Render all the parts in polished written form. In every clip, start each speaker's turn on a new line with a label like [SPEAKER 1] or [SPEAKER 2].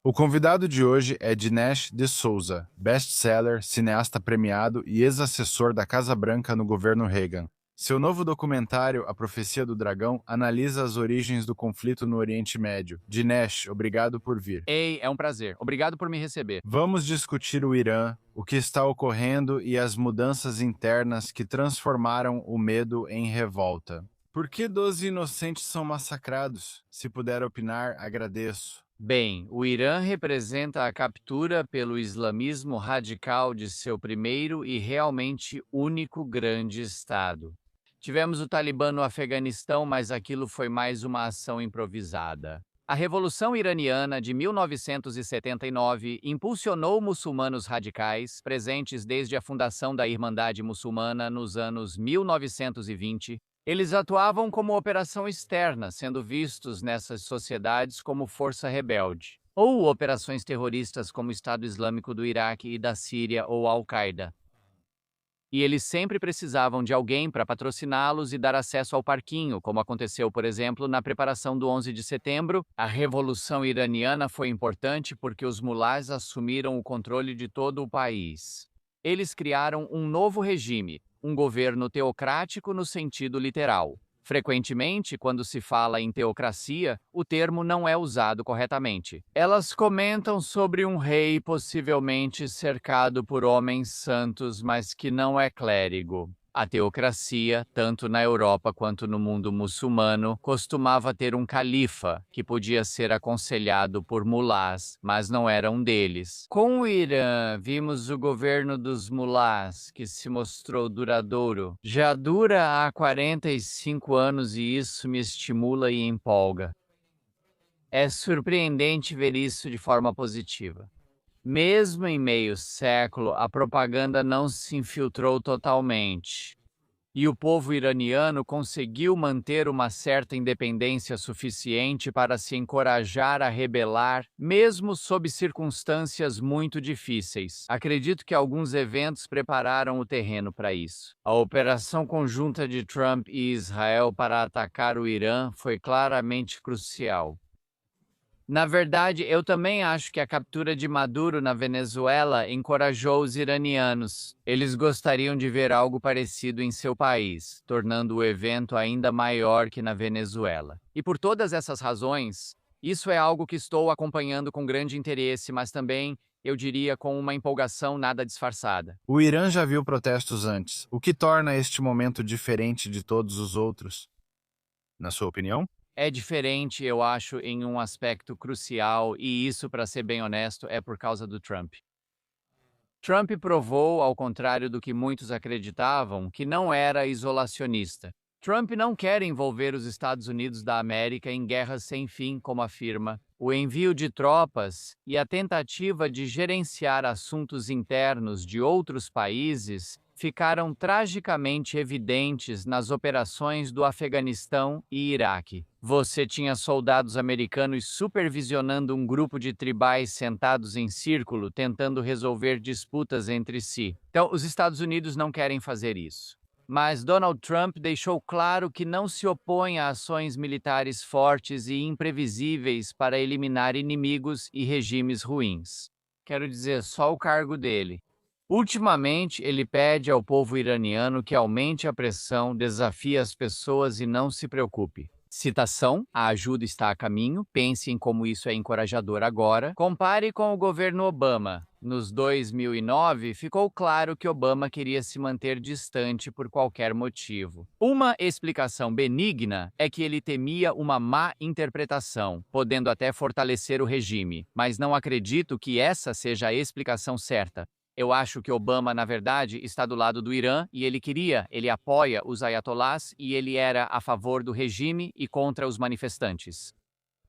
[SPEAKER 1] O convidado de hoje é Dinesh D'Souza, best-seller, cineasta premiado e ex-assessor da Casa Branca no governo Reagan. Seu novo documentário, A Profecia do Dragão, analisa as origens do conflito no Oriente Médio. Dinesh, obrigado por vir.
[SPEAKER 2] Ei, é um prazer. Obrigado por me receber.
[SPEAKER 1] Vamos discutir o Irã, o que está ocorrendo e as mudanças internas que transformaram o medo em revolta. Por que 12 inocentes são massacrados? Se puder opinar, agradeço.
[SPEAKER 2] Bem, o Irã representa a captura pelo islamismo radical de seu primeiro e realmente único grande Estado. Tivemos o Talibã no Afeganistão, mas aquilo foi mais uma ação improvisada. A Revolução Iraniana de 1979 impulsionou muçulmanos radicais, presentes desde a fundação da Irmandade Muçulmana nos anos 1920. Eles atuavam como operação externa, sendo vistos nessas sociedades como força rebelde, ou operações terroristas como o Estado Islâmico do Iraque e da Síria ou Al-Qaeda. E eles sempre precisavam de alguém para patrociná-los e dar acesso ao parquinho, como aconteceu, por exemplo, na preparação do 11 de setembro. A Revolução Iraniana foi importante porque os mulás assumiram o controle de todo o país. Eles criaram um novo regime, um governo teocrático no sentido literal. Frequentemente, quando se fala em teocracia, o termo não é usado corretamente. Elas comentam sobre um rei possivelmente cercado por homens santos, mas que não é clérigo. A teocracia, tanto na Europa quanto no mundo muçulmano, costumava ter um califa, que podia ser aconselhado por mulás, mas não era um deles. Com o Irã, vimos o governo dos mulás, que se mostrou duradouro. Já dura há 45 anos e isso me estimula e empolga. É surpreendente ver isso de forma positiva. Mesmo em meio século, a propaganda não se infiltrou totalmente. E o povo iraniano conseguiu manter uma certa independência suficiente para se encorajar a rebelar, mesmo sob circunstâncias muito difíceis. Acredito que alguns eventos prepararam o terreno para isso. A operação conjunta de Trump e Israel para atacar o Irã foi claramente crucial. Na verdade, eu também acho que a captura de Maduro na Venezuela encorajou os iranianos. Eles gostariam de ver algo parecido em seu país, tornando o evento ainda maior que na Venezuela. E por todas essas razões, isso é algo que estou acompanhando com grande interesse, mas também, eu diria, com uma empolgação nada disfarçada.
[SPEAKER 1] O Irã já viu protestos antes. O que torna este momento diferente de todos os outros? Na sua opinião?
[SPEAKER 2] É diferente, eu acho, em um aspecto crucial, e isso, para ser bem honesto, é por causa do Trump. Trump provou, ao contrário do que muitos acreditavam, que não era isolacionista. Trump não quer envolver os Estados Unidos da América em guerras sem fim, como afirma. O envio de tropas e a tentativa de gerenciar assuntos internos de outros países ficaram tragicamente evidentes nas operações do Afeganistão e Iraque. Você tinha soldados americanos supervisionando um grupo de tribais sentados em círculo, tentando resolver disputas entre si. Então, os Estados Unidos não querem fazer isso. Mas Donald Trump deixou claro que não se opõe a ações militares fortes e imprevisíveis para eliminar inimigos e regimes ruins. Quero dizer, só o cargo dele. Ultimamente, ele pede ao povo iraniano que aumente a pressão, desafie as pessoas e não se preocupe. Citação: a ajuda está a caminho, pense em como isso é encorajador agora. Compare com o governo Obama. Nos 2009, ficou claro que Obama queria se manter distante por qualquer motivo. Uma explicação benigna é que ele temia uma má interpretação, podendo até fortalecer o regime, mas não acredito que essa seja a explicação certa. Eu acho que Obama, na verdade, está do lado do Irã e ele apoia os ayatolás e ele era a favor do regime e contra os manifestantes.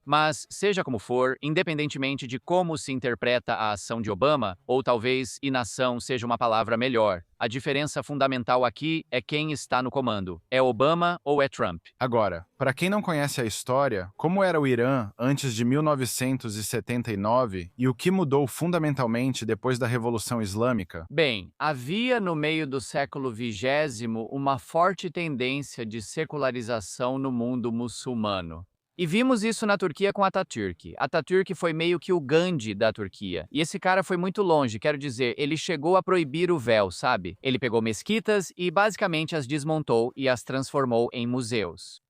[SPEAKER 2] Mas, seja como for, independentemente de como se interpreta a ação de Obama, ou talvez inação seja uma palavra melhor, a diferença fundamental aqui é quem está no comando. É Obama ou é Trump?
[SPEAKER 1] Agora, para quem não conhece a história, como era o Irã antes de 1979 e o que mudou fundamentalmente depois da Revolução Islâmica?
[SPEAKER 2] Bem, havia no meio do século XX uma forte tendência de secularização no mundo muçulmano. E vimos isso na Turquia com Atatürk. Atatürk foi meio que o Gandhi da Turquia. E esse cara foi muito longe, quero dizer, ele chegou a proibir o véu, sabe? Ele pegou mesquitas e basicamente as desmontou e as transformou em museus.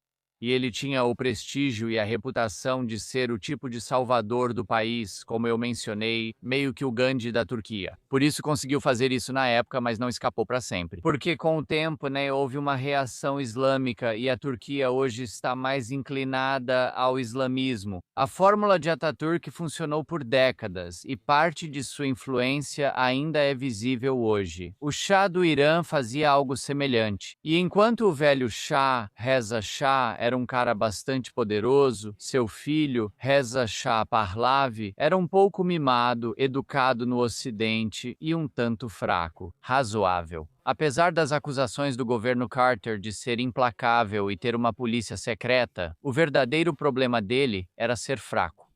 [SPEAKER 2] E ele tinha o prestígio e a reputação de ser o tipo de salvador do país, como eu mencionei, meio que o Gandhi da Turquia. Por isso conseguiu fazer isso na época, mas não escapou para sempre. Porque com o tempo, houve uma reação islâmica e a Turquia hoje está mais inclinada ao islamismo. A fórmula de Atatürk funcionou por décadas e parte de sua influência ainda é visível hoje. O Shah do Irã fazia algo semelhante. E enquanto o velho Shah, Reza Shah, era um cara bastante poderoso, seu filho, Reza Shah Pahlavi, era um pouco mimado, educado no Ocidente e um tanto fraco, razoável. Apesar das acusações do governo Carter de ser implacável e ter uma polícia secreta, o verdadeiro problema dele era ser fraco.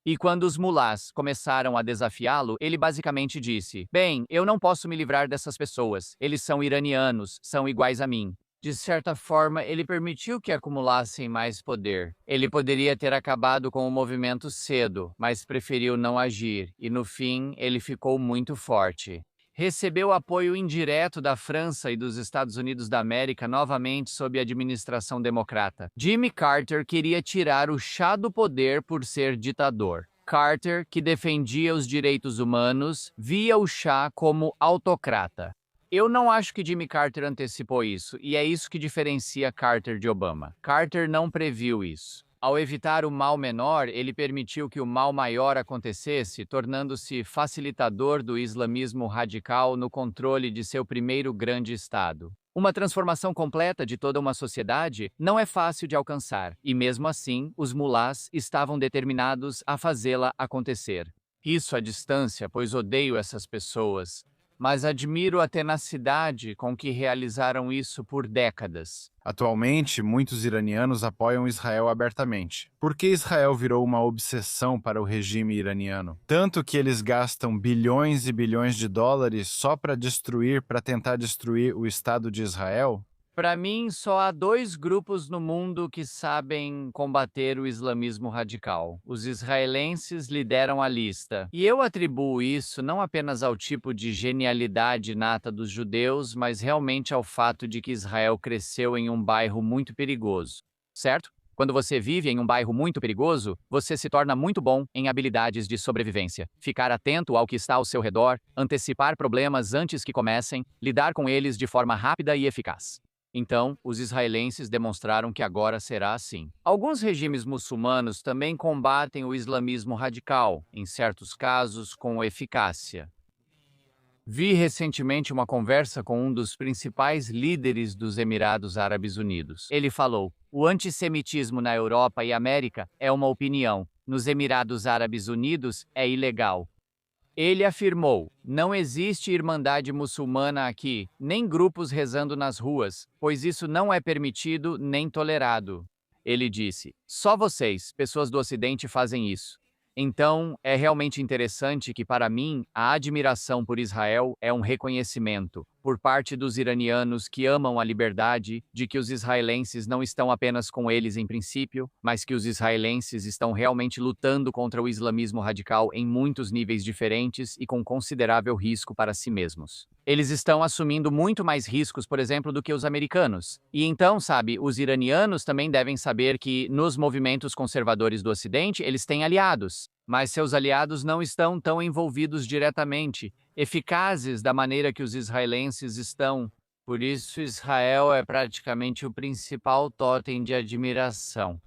[SPEAKER 2] E quando os mulás começaram a desafiá-lo, ele basicamente disse: "Bem, eu não posso me livrar dessas pessoas. Eles são iranianos, são iguais a mim." De certa forma, ele permitiu que acumulassem mais poder. Ele poderia ter acabado com o movimento cedo, mas preferiu não agir, e no fim, ele ficou muito forte. Recebeu apoio indireto da França e dos Estados Unidos da América novamente sob a administração democrata. Jimmy Carter queria tirar o Shah do poder por ser ditador. Carter, que defendia os direitos humanos, via o Shah como autocrata. Eu não acho que Jimmy Carter antecipou isso, e é isso que diferencia Carter de Obama. Carter não previu isso. Ao evitar o mal menor, ele permitiu que o mal maior acontecesse, tornando-se facilitador do islamismo radical no controle de seu primeiro grande estado. Uma transformação completa de toda uma sociedade não é fácil de alcançar, e mesmo assim, os mulás estavam determinados a fazê-la acontecer. Isso à distância, pois odeio essas pessoas, mas admiro a tenacidade com que realizaram isso por décadas.
[SPEAKER 1] Atualmente, muitos iranianos apoiam Israel abertamente. Por que Israel virou uma obsessão para o regime iraniano? Tanto que eles gastam bilhões e bilhões de dólares só para tentar destruir o Estado de Israel?
[SPEAKER 2] Para mim, só há dois grupos no mundo que sabem combater o islamismo radical. Os israelenses lideram a lista. E eu atribuo isso não apenas ao tipo de genialidade nata dos judeus, mas realmente ao fato de que Israel cresceu em um bairro muito perigoso. Certo? Quando você vive em um bairro muito perigoso, você se torna muito bom em habilidades de sobrevivência. Ficar atento ao que está ao seu redor, antecipar problemas antes que comecem, lidar com eles de forma rápida e eficaz. Então, os israelenses demonstraram que agora será assim. Alguns regimes muçulmanos também combatem o islamismo radical, em certos casos com eficácia. Vi recentemente uma conversa com um dos principais líderes dos Emirados Árabes Unidos. Ele falou: "O antissemitismo na Europa e América é uma opinião. Nos Emirados Árabes Unidos é ilegal." Ele afirmou: "Não existe irmandade muçulmana aqui, nem grupos rezando nas ruas, pois isso não é permitido nem tolerado." Ele disse: "Só vocês, pessoas do Ocidente, fazem isso." Então, é realmente interessante que, para mim, a admiração por Israel é um reconhecimento, por parte dos iranianos que amam a liberdade, de que os israelenses não estão apenas com eles em princípio, mas que os israelenses estão realmente lutando contra o islamismo radical em muitos níveis diferentes e com considerável risco para si mesmos. Eles estão assumindo muito mais riscos, por exemplo, do que os americanos. E então, sabe, os iranianos também devem saber que, nos movimentos conservadores do Ocidente, eles têm aliados, mas seus aliados não estão tão envolvidos diretamente, eficazes da maneira que os israelenses estão. Por isso, Israel é praticamente o principal totem de admiração.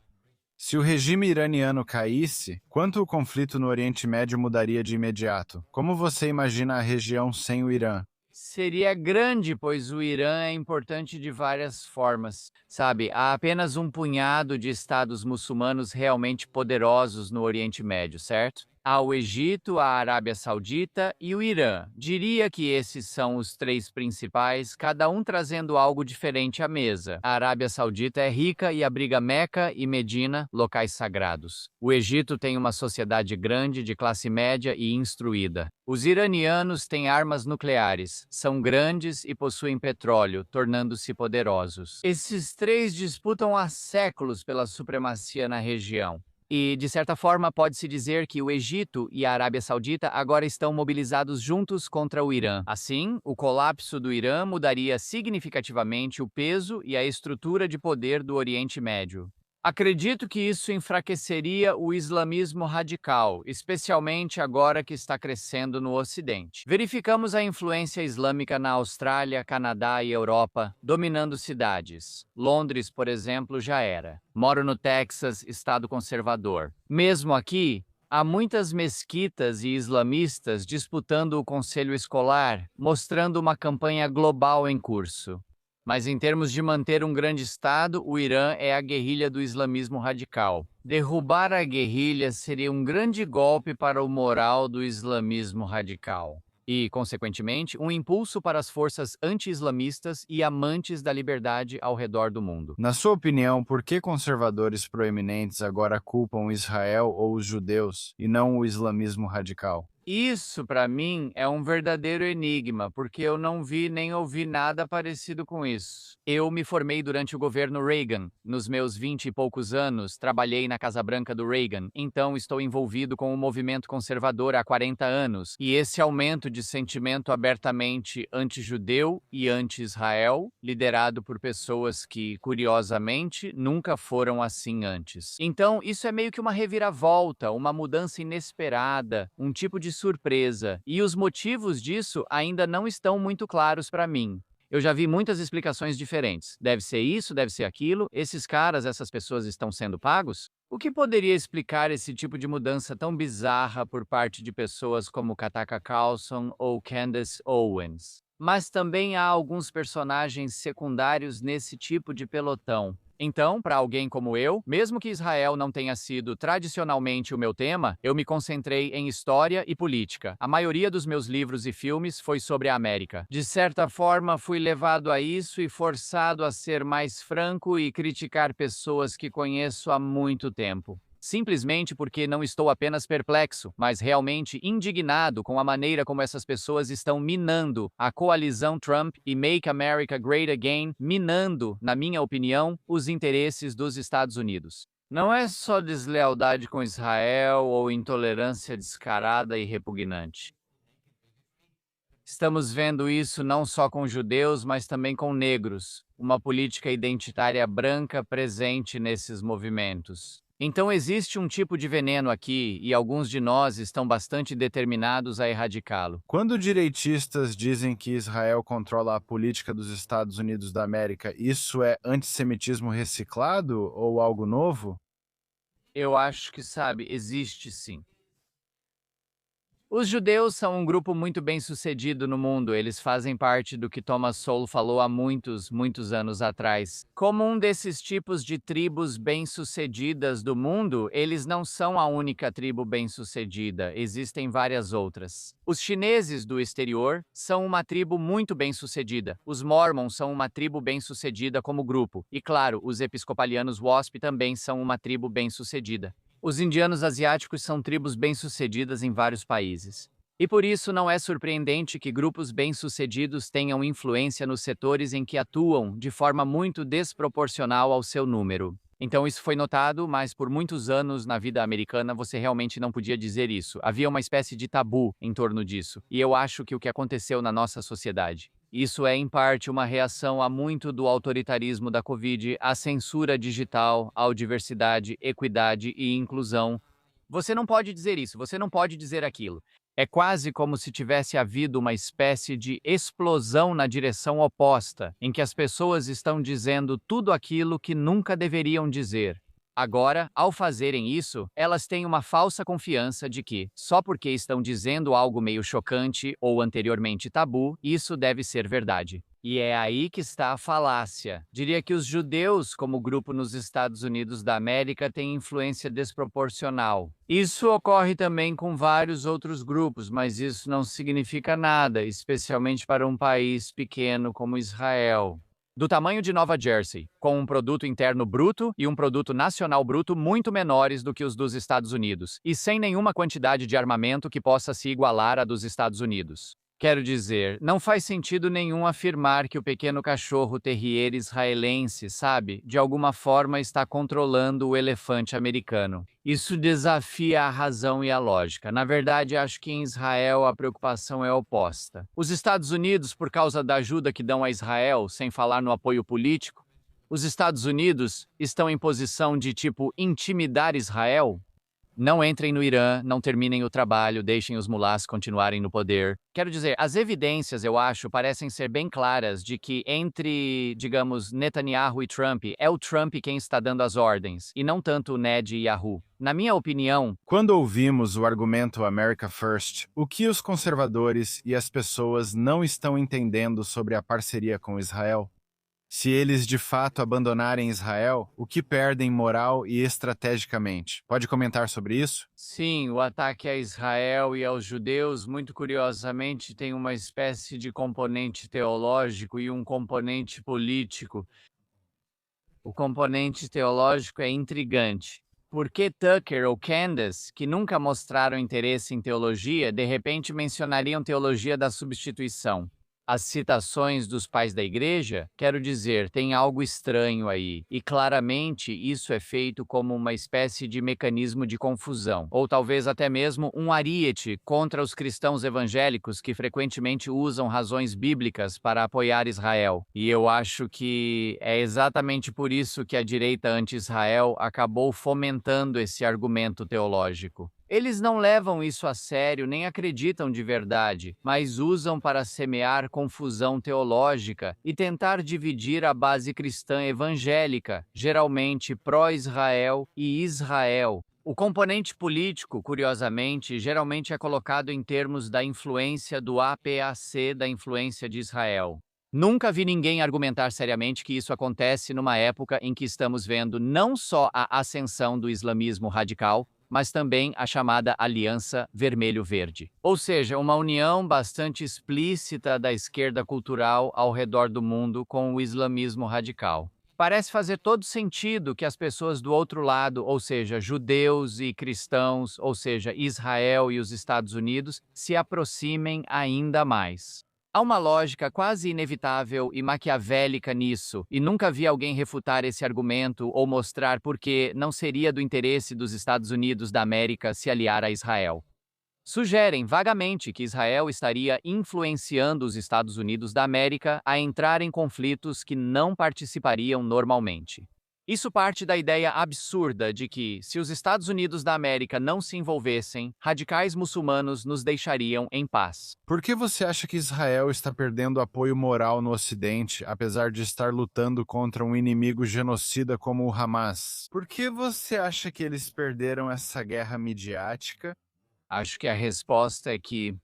[SPEAKER 1] Se o regime iraniano caísse, quanto o conflito no Oriente Médio mudaria de imediato? Como você imagina a região sem o Irã?
[SPEAKER 2] Seria grande, pois o Irã é importante de várias formas. Sabe, há apenas um punhado de estados muçulmanos realmente poderosos no Oriente Médio, certo? Há o Egito, a Arábia Saudita e o Irã. Diria que esses são os três principais, cada um trazendo algo diferente à mesa. A Arábia Saudita é rica e abriga Meca e Medina, locais sagrados. O Egito tem uma sociedade grande, de classe média e instruída. Os iranianos têm armas nucleares, são grandes e possuem petróleo, tornando-se poderosos. Esses três disputam há séculos pela supremacia na região. E, de certa forma, pode-se dizer que o Egito e a Arábia Saudita agora estão mobilizados juntos contra o Irã. Assim, o colapso do Irã mudaria significativamente o peso e a estrutura de poder do Oriente Médio. Acredito que isso enfraqueceria o islamismo radical, especialmente agora que está crescendo no Ocidente. Verificamos a influência islâmica na Austrália, Canadá e Europa, dominando cidades. Londres, por exemplo, já era. Moro no Texas, estado conservador. Mesmo aqui, há muitas mesquitas e islamistas disputando o conselho escolar, mostrando uma campanha global em curso. Mas em termos de manter um grande Estado, o Irã é a guerrilha do islamismo radical. Derrubar a guerrilha seria um grande golpe para o moral do islamismo radical. E, consequentemente, um impulso para as forças anti-islamistas e amantes da liberdade ao redor do mundo.
[SPEAKER 1] Na sua opinião, por que conservadores proeminentes agora culpam Israel ou os judeus, e não o islamismo radical?
[SPEAKER 2] Isso, para mim, é um verdadeiro enigma, porque eu não vi nem ouvi nada parecido com isso. Eu me formei durante o governo Reagan. Nos meus 20 e poucos anos, trabalhei na Casa Branca do Reagan, então estou envolvido com o movimento conservador há 40 anos. E esse aumento de sentimento abertamente anti-judeu e anti-Israel, liderado por pessoas que, curiosamente, nunca foram assim antes. Então, isso é meio que uma reviravolta, uma mudança inesperada, um tipo de surpresa, e os motivos disso ainda não estão muito claros para mim. Eu já vi muitas explicações diferentes. Deve ser isso, deve ser aquilo. Esses caras, essas pessoas estão sendo pagos? O que poderia explicar esse tipo de mudança tão bizarra por parte de pessoas como Kataka Carlson ou Candace Owens? Mas também há alguns personagens secundários nesse tipo de pelotão. Então, para alguém como eu, mesmo que Israel não tenha sido tradicionalmente o meu tema, eu me concentrei em história e política. A maioria dos meus livros e filmes foi sobre a América. De certa forma, fui levado a isso e forçado a ser mais franco e criticar pessoas que conheço há muito tempo. Simplesmente porque não estou apenas perplexo, mas realmente indignado com a maneira como essas pessoas estão minando a coalizão Trump e Make America Great Again, minando, na minha opinião, os interesses dos Estados Unidos. Não é só deslealdade com Israel ou intolerância descarada e repugnante. Estamos vendo isso não só com judeus, mas também com negros, uma política identitária branca presente nesses movimentos. Então existe um tipo de veneno aqui e alguns de nós estão bastante determinados a erradicá-lo.
[SPEAKER 1] Quando direitistas dizem que Israel controla a política dos Estados Unidos da América, isso é antissemitismo reciclado ou algo novo?
[SPEAKER 2] Eu acho que, sabe, existe sim. Os judeus são um grupo muito bem-sucedido no mundo. Eles fazem parte do que Thomas Sowell falou há muitos anos atrás. Como um desses tipos de tribos bem-sucedidas do mundo, eles não são a única tribo bem-sucedida. Existem várias outras. Os chineses do exterior são uma tribo muito bem-sucedida. Os Mormons são uma tribo bem-sucedida como grupo. E, claro, os episcopalianos WASP também são uma tribo bem-sucedida. Os indianos asiáticos são tribos bem-sucedidas em vários países. E por isso não é surpreendente que grupos bem-sucedidos tenham influência nos setores em que atuam de forma muito desproporcional ao seu número. Então isso foi notado, mas por muitos anos na vida americana você realmente não podia dizer isso. Havia uma espécie de tabu em torno disso. E eu acho que o que aconteceu na nossa sociedade. Isso é, em parte, uma reação a muito do autoritarismo da Covid, à censura digital, à diversidade, equidade e inclusão. Você não pode dizer isso, você não pode dizer aquilo. É quase como se tivesse havido uma espécie de explosão na direção oposta, em que as pessoas estão dizendo tudo aquilo que nunca deveriam dizer. Agora, ao fazerem isso, elas têm uma falsa confiança de que, só porque estão dizendo algo meio chocante ou anteriormente tabu, isso deve ser verdade. E é aí que está a falácia. Diria que os judeus, como grupo nos Estados Unidos da América, têm influência desproporcional. Isso ocorre também com vários outros grupos, mas isso não significa nada, especialmente para um país pequeno como Israel. Do tamanho de Nova Jersey, com um produto interno bruto e um produto nacional bruto muito menores do que os dos Estados Unidos, e sem nenhuma quantidade de armamento que possa se igualar à dos Estados Unidos. Quero dizer, não faz sentido nenhum afirmar que o pequeno cachorro terrier israelense, sabe, de alguma forma está controlando o elefante americano. Isso desafia a razão e a lógica. Na verdade, acho que em Israel a preocupação é oposta. Os Estados Unidos, por causa da ajuda que dão a Israel, sem falar no apoio político, os Estados Unidos estão em posição de, tipo, intimidar Israel? Não entrem no Irã, não terminem o trabalho, deixem os mulás continuarem no poder. Quero dizer, as evidências, eu acho, parecem ser bem claras de que entre, digamos, Netanyahu e Trump, é o Trump quem está dando as ordens, e não tanto o Ned e Yahoo. Na minha opinião,
[SPEAKER 1] Quando ouvimos o argumento America First, o que os conservadores e as pessoas não estão entendendo sobre a parceria com Israel? Se eles de fato abandonarem Israel, o que perdem moral e estrategicamente? Pode comentar sobre isso?
[SPEAKER 2] sim, o ataque a Israel e aos judeus, muito curiosamente, tem uma espécie de componente teológico e um componente político. O componente teológico é intrigante. Por que Tucker ou Candace, que nunca mostraram interesse em teologia, de repente mencionariam teologia da substituição? As citações dos pais da igreja, quero dizer, tem algo estranho aí, e claramente isso é feito como uma espécie de mecanismo de confusão, ou talvez até mesmo um ariete contra os cristãos evangélicos que frequentemente usam razões bíblicas para apoiar Israel. E eu acho que é exatamente por isso que a direita anti-Israel acabou fomentando esse argumento teológico. Eles não levam isso a sério nem acreditam de verdade, mas usam para semear confusão teológica e tentar dividir a base cristã evangélica, geralmente pró-Israel e Israel. O componente político, curiosamente, geralmente é colocado em termos da influência do APAC da influência de Israel. Nunca vi ninguém argumentar seriamente que isso acontece numa época em que estamos vendo não só a ascensão do islamismo radical, mas também a chamada Aliança Vermelho-Verde. Ou seja, uma união bastante explícita da esquerda cultural ao redor do mundo com o islamismo radical. Parece fazer todo sentido que as pessoas do outro lado, ou seja, judeus e cristãos, ou seja, Israel e os Estados Unidos, se aproximem ainda mais. Há uma lógica quase inevitável e maquiavélica nisso, e nunca vi alguém refutar esse argumento ou mostrar por que não seria do interesse dos Estados Unidos da América se aliar a Israel. Sugerem vagamente que Israel estaria influenciando os Estados Unidos da América a entrar em conflitos que não participariam normalmente. Isso parte da ideia absurda de que, se os Estados Unidos da América não se envolvessem, radicais muçulmanos nos deixariam em paz.
[SPEAKER 1] Por que você acha que Israel está perdendo apoio moral no Ocidente, apesar de estar lutando contra um inimigo genocida como o Hamas? Por que você acha que eles perderam essa guerra midiática?
[SPEAKER 2] Acho que a resposta é que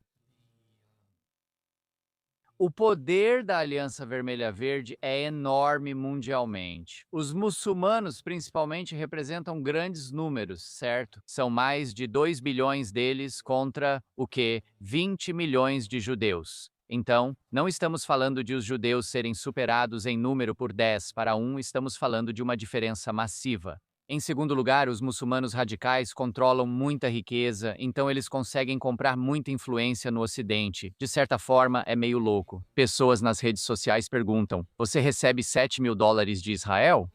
[SPEAKER 2] o poder da Aliança Vermelha-Verde é enorme mundialmente. Os muçulmanos, principalmente, representam grandes números, certo? São mais de 2 bilhões deles contra o que? 20 milhões de judeus. Então, não estamos falando de os judeus serem superados em número por 10 para 1, estamos falando de uma diferença massiva. Em segundo lugar, os muçulmanos radicais controlam muita riqueza, então eles conseguem comprar muita influência no Ocidente. De certa forma, é meio louco. Pessoas nas redes sociais perguntam: você recebe $7.000 de Israel?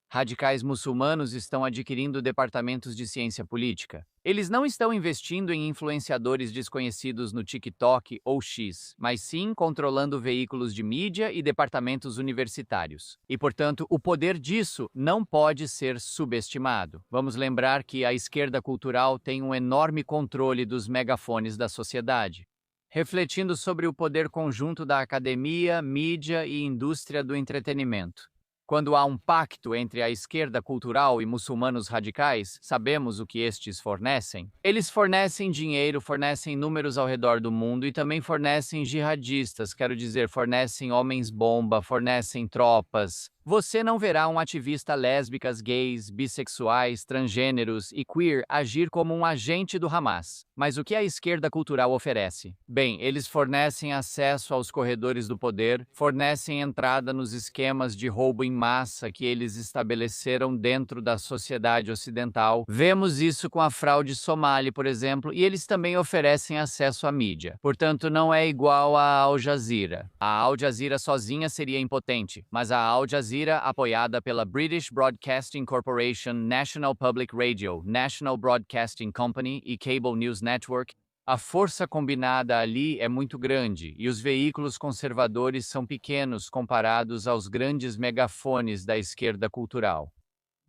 [SPEAKER 2] Radicais muçulmanos estão adquirindo departamentos de ciência política. Eles não estão investindo em influenciadores desconhecidos no TikTok ou X, mas sim controlando veículos de mídia e departamentos universitários. E, portanto, o poder disso não pode ser subestimado. Vamos lembrar que a esquerda cultural tem um enorme controle dos megafones da sociedade, refletindo sobre o poder conjunto da academia, mídia e indústria do entretenimento. Quando há um pacto entre a esquerda cultural e muçulmanos radicais, sabemos o que estes fornecem. Eles fornecem dinheiro, fornecem números ao redor do mundo e também fornecem jihadistas, quero dizer, fornecem homens-bomba, fornecem tropas. Você não verá um ativista lésbicas, gays, bissexuais, transgêneros e queer agir como um agente do Hamas. Mas o que a esquerda cultural oferece? Bem, eles fornecem acesso aos corredores do poder, fornecem entrada nos esquemas de roubo em massa que eles estabeleceram dentro da sociedade ocidental. Vemos isso com a fraude somali, por exemplo, e eles também oferecem acesso à mídia. Portanto, não é igual à Al Jazeera. A Al Jazeera sozinha seria impotente, mas a Al Jazeera, apoiada pela British Broadcasting Corporation, National Public Radio, National Broadcasting Company e Cable News Network, a força combinada ali é muito grande e os veículos conservadores são pequenos comparados aos grandes megafones da esquerda cultural.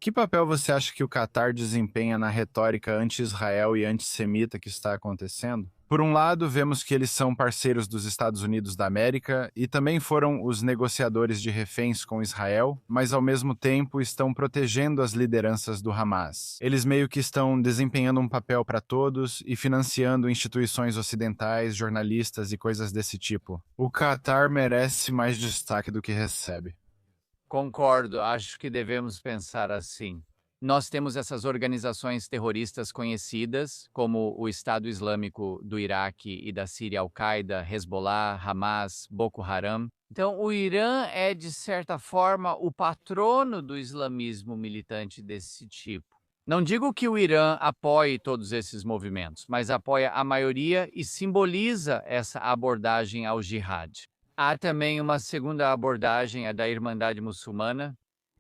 [SPEAKER 1] Que papel você acha que o Catar desempenha na retórica anti-Israel e antissemita que está acontecendo? Por um lado, vemos que eles são parceiros dos Estados Unidos da América e também foram os negociadores de reféns com Israel, mas ao mesmo tempo estão protegendo as lideranças do Hamas. Eles meio que estão desempenhando um papel para todos e financiando instituições ocidentais, jornalistas e coisas desse tipo. O Catar merece mais destaque do que recebe.
[SPEAKER 2] Concordo, acho que devemos pensar assim. Nós temos essas organizações terroristas conhecidas, como o Estado Islâmico do Iraque e da Síria, Al-Qaeda, Hezbollah, Hamas, Boko Haram. Então, o Irã é, de certa forma, o patrono do islamismo militante desse tipo. Não digo que o Irã apoie todos esses movimentos, mas apoia a maioria e simboliza essa abordagem ao jihad. Há também uma segunda abordagem, a da Irmandade Muçulmana,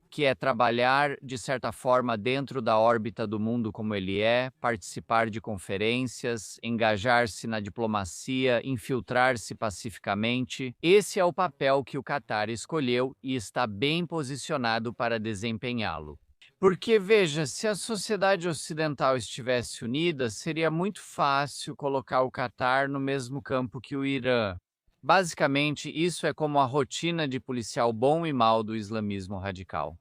[SPEAKER 2] que é trabalhar, de certa forma, dentro da órbita do mundo como ele é, participar de conferências, engajar-se na diplomacia, infiltrar-se pacificamente. Esse é o papel que o Catar escolheu e está bem posicionado para desempenhá-lo. Porque, veja, se a sociedade ocidental estivesse unida, seria muito fácil colocar o Catar no mesmo campo que o Irã. Basicamente, isso é como a rotina de policial bom e mal do islamismo radical.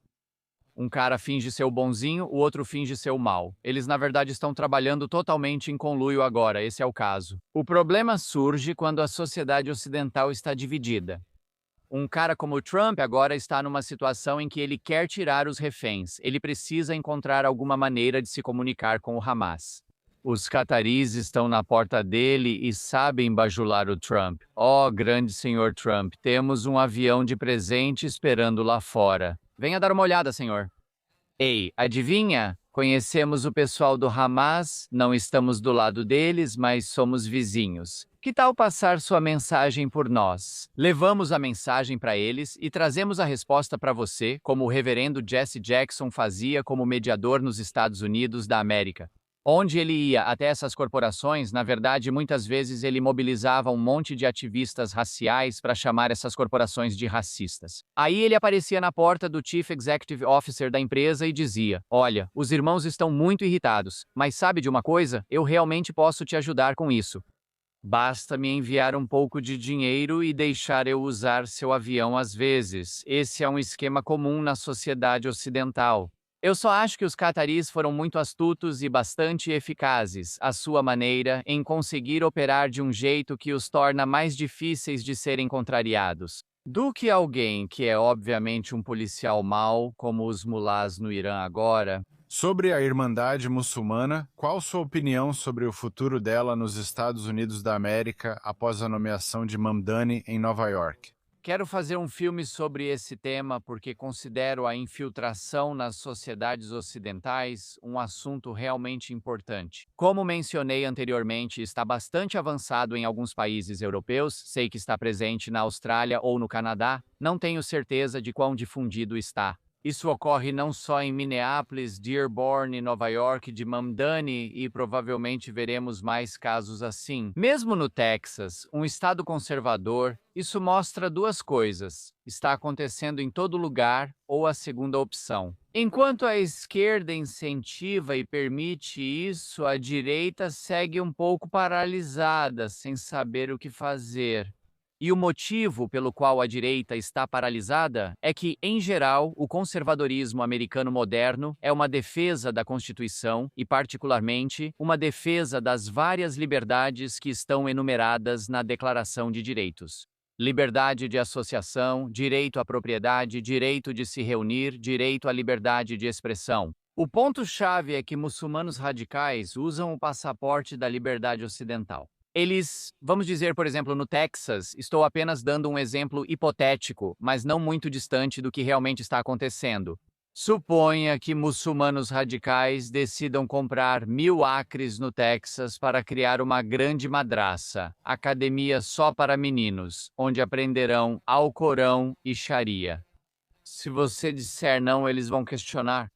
[SPEAKER 2] Um cara finge ser o bonzinho, o outro finge ser o mal. Eles, na verdade, estão trabalhando totalmente em conluio agora, esse é o caso. O problema surge quando a sociedade ocidental está dividida. Um cara como o Trump agora está numa situação em que ele quer tirar os reféns. Ele precisa encontrar alguma maneira de se comunicar com o Hamas. Os cataris estão na porta dele e sabem bajular o Trump. Oh, grande senhor Trump, temos um avião de presente esperando lá fora. Venha dar uma olhada, senhor. Ei, adivinha? Conhecemos o pessoal do Hamas, não estamos do lado deles, mas somos vizinhos. Que tal passar sua mensagem por nós? Levamos a mensagem para eles e trazemos a resposta para você, como o reverendo Jesse Jackson fazia como mediador nos Estados Unidos da América. Onde ele ia até essas corporações, na verdade, muitas vezes ele mobilizava um monte de ativistas raciais para chamar essas corporações de racistas. Aí ele aparecia na porta do Chief Executive Officer da empresa e dizia: "Olha, os irmãos estão muito irritados, mas sabe de uma coisa? Eu realmente posso te ajudar com isso. Basta me enviar um pouco de dinheiro e deixar eu usar seu avião às vezes. Esse é um esquema comum na sociedade ocidental." Eu só acho que os cataris foram muito astutos e bastante eficazes, à sua maneira, em conseguir operar de um jeito que os torna mais difíceis de serem contrariados. Do que alguém que é obviamente um policial mau, como os mulás no Irã agora.
[SPEAKER 1] Sobre a Irmandade Muçulmana, qual sua opinião sobre o futuro dela nos Estados Unidos da América após a nomeação de Mamdani em Nova York?
[SPEAKER 2] Quero fazer um filme sobre esse tema porque considero a infiltração nas sociedades ocidentais um assunto realmente importante. Como mencionei anteriormente, está bastante avançado em alguns países europeus, sei que está presente na Austrália ou no Canadá, não tenho certeza de quão difundido está. Isso ocorre não só em Minneapolis, Dearborn, Nova York, de Mamdani, e provavelmente veremos mais casos assim. Mesmo no Texas, um estado conservador, isso mostra duas coisas. Está acontecendo em todo lugar, ou a segunda opção. Enquanto a esquerda incentiva e permite isso, a direita segue um pouco paralisada, sem saber o que fazer. E o motivo pelo qual a direita está paralisada é que, em geral, o conservadorismo americano moderno é uma defesa da Constituição e, particularmente, uma defesa das várias liberdades que estão enumeradas na Declaração de Direitos. Liberdade de associação, direito à propriedade, direito de se reunir, direito à liberdade de expressão. O ponto-chave é que muçulmanos radicais usam o passaporte da liberdade ocidental. Eles, vamos dizer, por exemplo, no Texas, estou apenas dando um exemplo hipotético, mas não muito distante do que realmente está acontecendo. Suponha que muçulmanos radicais decidam comprar 1.000 acres no Texas para criar uma grande madraça, academia só para meninos, onde aprenderão Alcorão e Sharia. Se você disser não, eles vão questionar.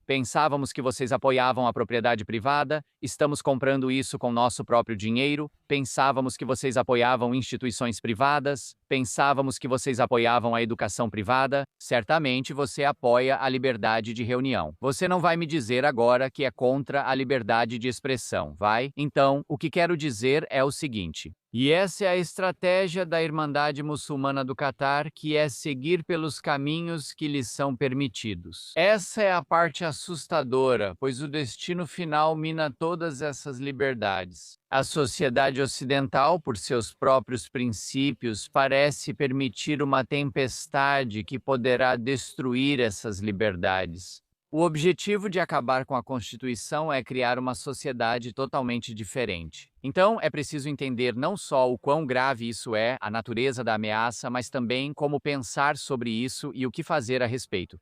[SPEAKER 2] Pensávamos que vocês apoiavam a propriedade privada, estamos comprando isso com nosso próprio dinheiro. Pensávamos que vocês apoiavam instituições privadas, pensávamos que vocês apoiavam a educação privada. Certamente você apoia a liberdade de reunião. Você não vai me dizer agora que é contra a liberdade de expressão, vai? Então, o que quero dizer é o seguinte. E essa é a estratégia da Irmandade Muçulmana do Catar, que é seguir pelos caminhos que lhes são permitidos. Essa é a parte assustadora, pois o destino final mina todas essas liberdades. A sociedade ocidental, por seus próprios princípios, parece permitir uma tempestade que poderá destruir essas liberdades. O objetivo de acabar com a Constituição é criar uma sociedade totalmente diferente. Então, é preciso entender não só o quão grave isso é, a natureza da ameaça, mas também como pensar sobre isso e o que fazer a respeito.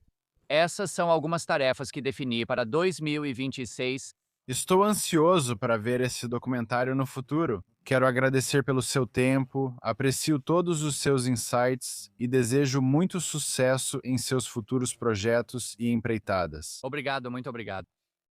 [SPEAKER 2] Essas são algumas tarefas que defini para 2026.
[SPEAKER 1] Estou ansioso para ver esse documentário no futuro. Quero agradecer pelo seu tempo, aprecio todos os seus insights e desejo muito sucesso em seus futuros projetos e empreitadas.
[SPEAKER 2] Obrigado, muito obrigado.